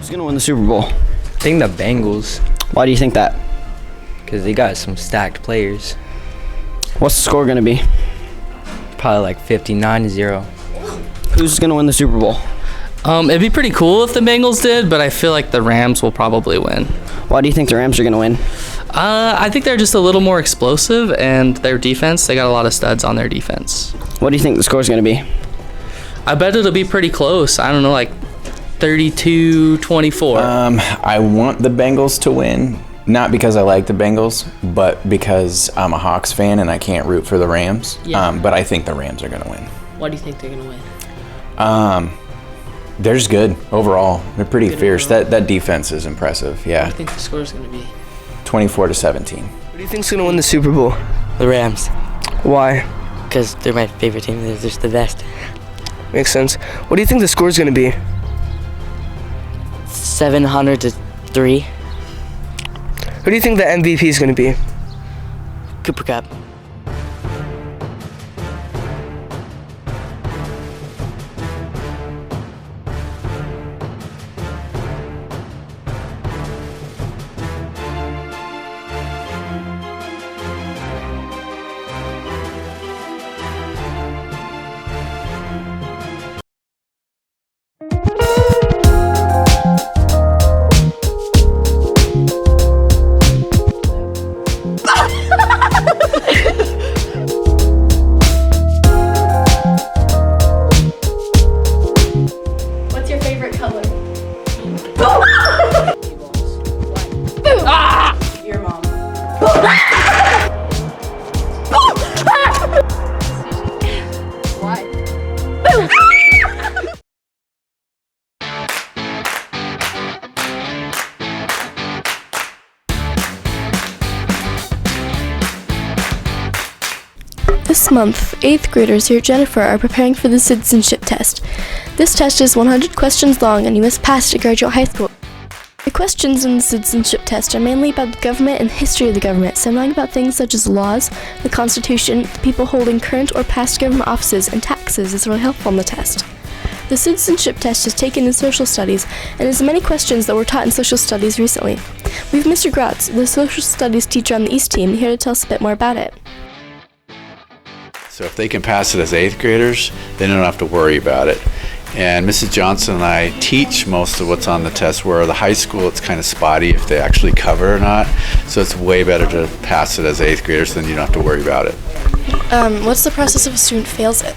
Who's going to win the Super Bowl? I think the Bengals, Why do you think that? because they got some stacked players. What's the score going to be? Probably like 59-0. Who's going to win the Super Bowl? It'd be pretty cool if the Bengals did, but I feel like the Rams will probably win. Why do you think the Rams are going to win? I think they're just a little more explosive, and their defense, they got a lot of studs on their defense. What do you think the score is going to be? I bet it'll be pretty close. I don't know, like 32-24. I want the Bengals to win, not because I like the Bengals, but because I'm a Hawks fan and I can't root for the Rams. Yeah. But I think the Rams are going to win. Why do you think they're going to win? They're just good overall. They're pretty Good fierce. overall. That defense is impressive. What do Yeah, you think the score is going to be? 24-17. Who do you think's gonna win the Super Bowl? The Rams, Why? because they're my favorite team. They're just the best. Makes sense. What do you think the score's gonna be? 700-3. Who do you think the MVP is gonna be? Cooper Cup. What's your favorite color? Your mom. Why? This month, 8th graders here at Jennifer are preparing for the Citizenship test. This test is 100 questions long and you must pass to graduate high school. The questions in the Citizenship test are mainly about the government and the history of the government, so knowing about things such as laws, the Constitution, the people holding current or past government offices, and taxes is really helpful on the test. The Citizenship test is taken in social studies and has many questions that were taught in social studies recently. We have Mr. Grotz, the social studies teacher on the East team, here to tell us a bit more about it. So if they can pass it as 8th graders, they don't have to worry about it. And Mrs. Johnson and I teach most of what's on the test, where the high school it's kind of spotty if they actually cover or not. So it's way better to pass it as 8th graders, then you don't have to worry about it. What's the process if a student fails it?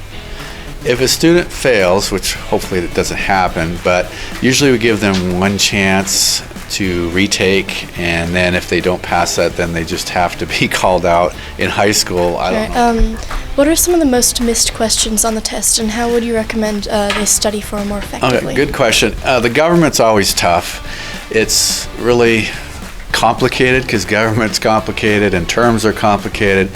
If a student fails, which hopefully that doesn't happen, but usually we give them one chance to retake, and then if they don't pass that, then they just have to be called out in high school. I don't know. What are some of the most missed questions on the test, and how would you recommend they study for more effectively? Okay, good question. The government's always tough. It's really complicated because government's complicated and terms are complicated.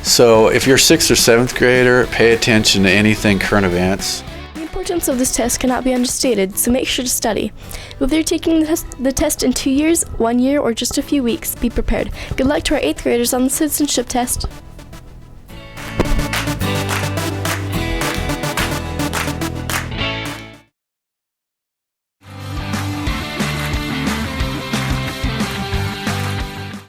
So if you're a 6th or 7th grader, pay attention to anything current events. The importance of this test cannot be understated, so make sure to study. Whether you're taking the test in 2 years, 1 year, or just a few weeks, be prepared. Good luck to our 8th graders on the Citizenship test.